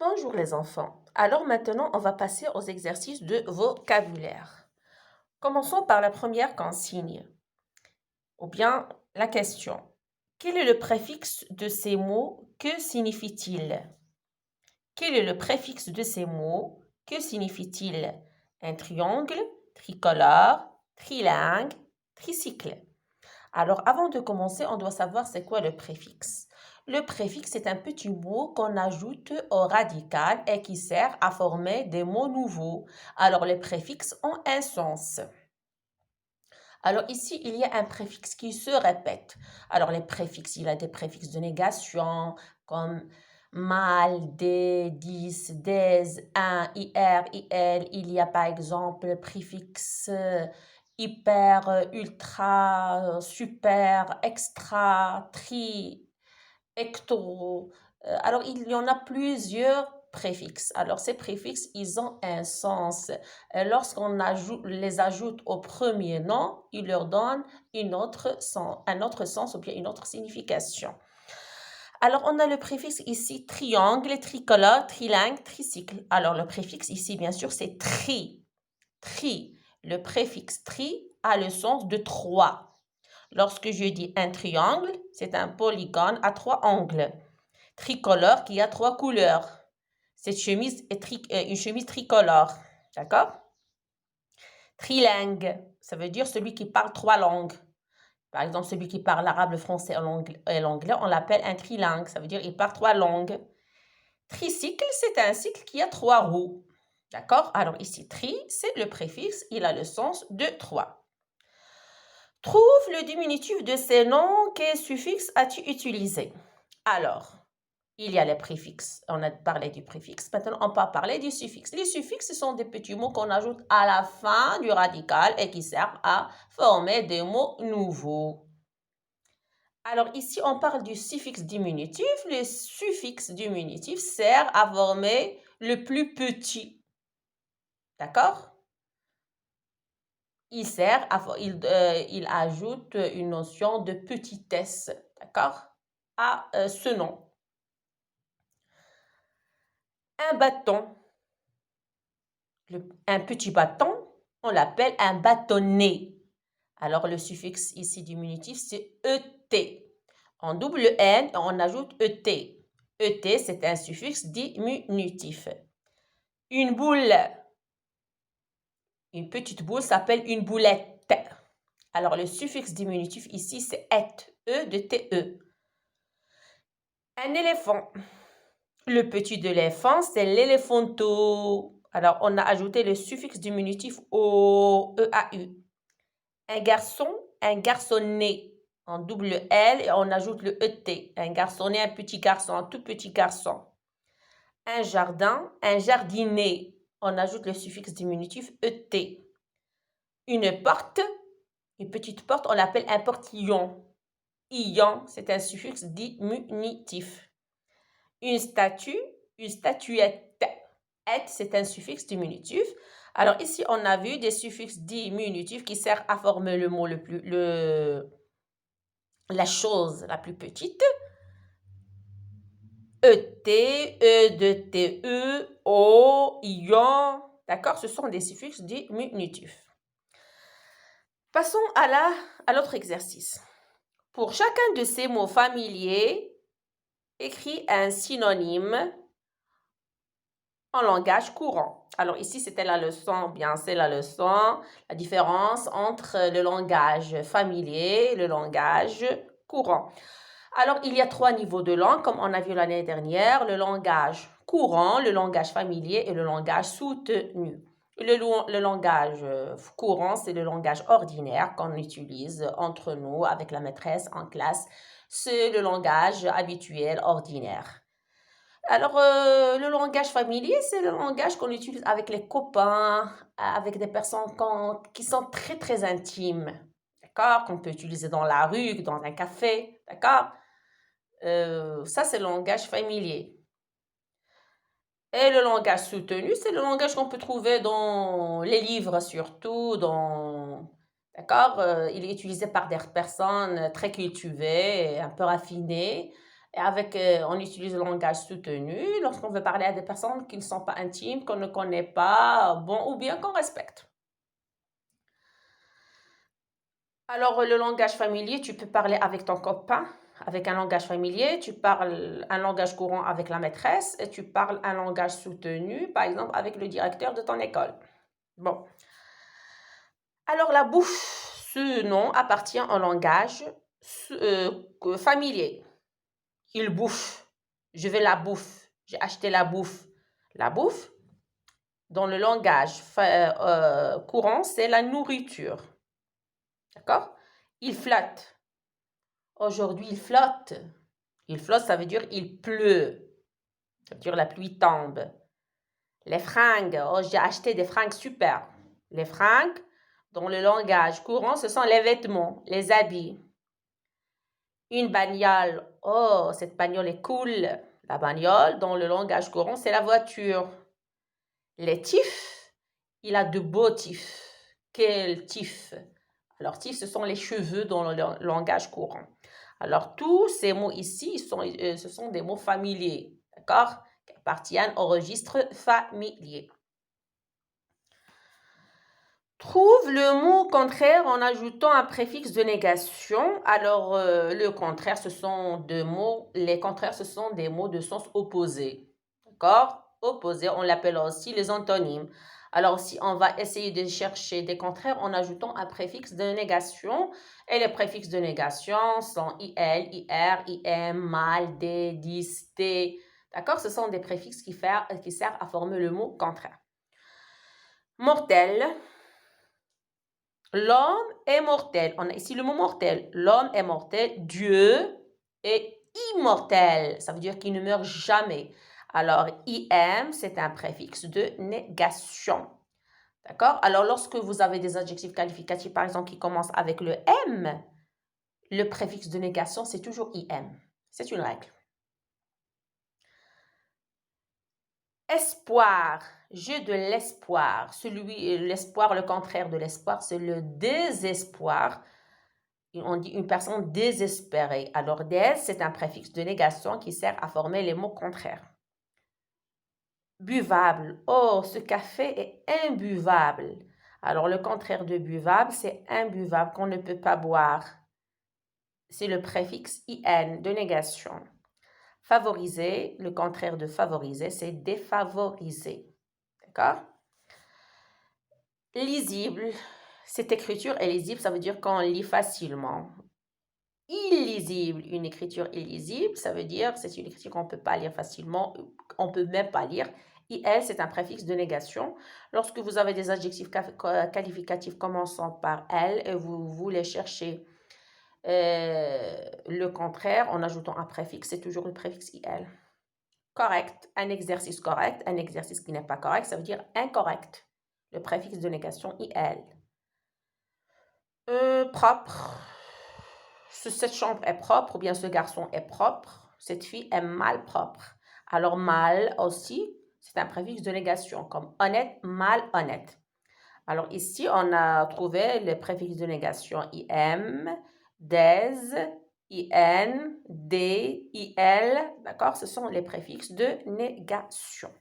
Bonjour les enfants. Alors maintenant, on va passer aux exercices de vocabulaire. Commençons par la première consigne, ou bien la question. Quel est le préfixe de ces mots? Que signifie-t-il? Quel est le préfixe de ces mots? Que signifie-t-il? Un triangle, tricolore, trilingue, tricycle. Alors, avant de commencer, on doit savoir c'est quoi le préfixe. Le préfixe est un petit mot qu'on ajoute au radical et qui sert à former des mots nouveaux. Alors, les préfixes ont un sens. Alors ici, il y a un préfixe qui se répète. Alors les préfixes, il y a des préfixes de négation comme mal, des, dis, des, un, ir, il. Il y a par exemple le préfixe hyper, ultra, super, extra, tri, ecto. Alors il y en a plusieurs préfixes. Alors ces préfixes, ils ont un sens. Lorsqu'on les ajoute au premier nom, ils leur donnent un autre sens ou bien une autre signification. Alors, on a le préfixe ici triangle, tricolore, trilingue, tricycle. Alors, le préfixe ici, bien sûr, c'est tri. Tri. Le préfixe tri a le sens de trois. Lorsque je dis un triangle, c'est un polygone à trois angles. Tricolore qui a trois couleurs. Cette chemise est une chemise tricolore. D'accord? Trilingue, ça veut dire celui qui parle trois langues. Par exemple, celui qui parle l'arabe, le français et l'anglais, on l'appelle un trilingue. Ça veut dire qu'il parle trois langues. Tricycle, c'est un cycle qui a trois roues. D'accord? Alors ici, tri, c'est le préfixe, il a le sens de trois. Trouve le diminutif de ces noms. Quel suffixe as-tu utilisé? Alors, il y a les préfixes. On a parlé du préfixe. Maintenant, on va parler du suffixe. Les suffixes, ce sont des petits mots qu'on ajoute à la fin du radical et qui servent à former des mots nouveaux. Alors ici, on parle du suffixe diminutif. Le suffixe diminutif sert à former le plus petit. D'accord? Il ajoute une notion de petitesse, d'accord, à ce nom. Un bâton. Un petit bâton, on l'appelle un bâtonnet. Alors, le suffixe ici diminutif, c'est ET. En double N, on ajoute ET. ET, c'est un suffixe diminutif. Une boule. Une petite boule s'appelle une boulette. Alors, le suffixe diminutif ici, c'est et. E de TE. Un éléphant. Le petit de l'éléphant, c'est l'éléphanto. Alors, on a ajouté le suffixe diminutif O, EAU. Un garçon, un garçonnet. En double L, et on ajoute le ET. Un garçonnet, un petit garçon, un tout petit garçon. Un jardin, un jardinet. On ajoute le suffixe diminutif ET. Une porte, une petite porte, on l'appelle un portillon. Ion, c'est un suffixe diminutif. Une statue, une statuette. Et, c'est un suffixe diminutif. Alors ici, on a vu des suffixes diminutifs qui servent à former le mot la chose la plus petite. ET, E de TE, O, ion. D'accord? Ce sont des suffixes diminutifs. Passons à l'autre exercice. Pour chacun de ces mots familiers, écris un synonyme en langage courant. Alors ici, c'était la leçon, bien c'est la leçon, la différence entre le langage familier et le langage courant. Alors, il y a trois niveaux de langue, comme on a vu l'année dernière, le langage courant, le langage familier et le langage soutenu. Le langage courant, c'est le langage ordinaire qu'on utilise entre nous, avec la maîtresse en classe. C'est le langage habituel, ordinaire. Alors, le langage familier, c'est le langage qu'on utilise avec les copains, avec des personnes qui sont très, très intimes. D'accord? Qu'on peut utiliser dans la rue, dans un café. D'accord? Ça, c'est le langage familier. Et le langage soutenu, c'est le langage qu'on peut trouver dans les livres surtout, d'accord? Il est utilisé par des personnes très cultivées, un peu raffinées. Et on utilise le langage soutenu lorsqu'on veut parler à des personnes qui ne sont pas intimes, qu'on ne connaît pas, bon, ou bien qu'on respecte. Alors, le langage familier, tu peux parler avec ton copain, avec un langage familier, tu parles un langage courant avec la maîtresse et tu parles un langage soutenu, par exemple, avec le directeur de ton école. Bon. Alors, la bouffe, ce nom appartient au langage familier. Il bouffe. Je veux la bouffe. J'ai acheté la bouffe. La bouffe, dans le langage courant, c'est la nourriture. D'accord? Il flotte. Aujourd'hui, il flotte. Il flotte, ça veut dire il pleut. Ça veut dire la pluie tombe. Les fringues. Oh, j'ai acheté des fringues super. Les fringues, dans le langage courant, ce sont les vêtements, les habits. Une bagnole. Oh, cette bagnole est cool. La bagnole, dans le langage courant, c'est la voiture. Les tifs, il a de beaux tifs. Quel tif? Alors, tif, ce sont les cheveux dans le langage courant. Alors, tous ces mots ici, ce sont des mots familiers, d'accord? Qui appartiennent au registre familier. Trouve le mot contraire en ajoutant un préfixe de négation. Alors, le contraire, ce sont deux mots. Les contraires, ce sont des mots de sens opposé. D'accord? Opposé, on l'appelle aussi les antonymes. Alors, si on va essayer de chercher des contraires en ajoutant un préfixe de négation, et les préfixes de négation sont IL, IR, IM, mal, D, dis, T. D'accord? Ce sont des préfixes qui servent à former le mot contraire. Mortel. L'homme est mortel. On a ici le mot mortel. L'homme est mortel. Dieu est immortel. Ça veut dire qu'il ne meurt jamais. Alors, IM, c'est un préfixe de négation. D'accord? Alors, lorsque vous avez des adjectifs qualificatifs, par exemple, qui commencent avec le M, le préfixe de négation, c'est toujours IM. C'est une règle. Espoir, j'ai de l'espoir. L'espoir, le contraire de l'espoir, c'est le désespoir. On dit une personne désespérée. Alors, des, c'est un préfixe de négation qui sert à former les mots contraires. Buvable. Oh, ce café est imbuvable. Alors, le contraire de buvable, c'est imbuvable, qu'on ne peut pas boire. C'est le préfixe IN de négation. Favoriser, le contraire de favoriser, c'est défavoriser. D'accord? Lisible. Cette écriture est lisible, ça veut dire qu'on lit facilement. Illisible, une écriture illisible, ça veut dire c'est une écriture qu'on ne peut pas lire facilement, on ne peut même pas lire. IL, c'est un préfixe de négation. Lorsque vous avez des adjectifs qualificatifs commençant par L et vous voulez chercher le contraire en ajoutant un préfixe, c'est toujours le préfixe IL. Correct, un exercice correct, un exercice qui n'est pas correct, ça veut dire incorrect. Le préfixe de négation IL. Propre. Cette chambre est propre ou bien ce garçon est propre. Cette fille est malpropre. Alors mal aussi, c'est un préfixe de négation comme honnête, malhonnête. Alors ici, on a trouvé les préfixes de négation IM, des, IN, D, IL. D'accord? Ce sont les préfixes de négation.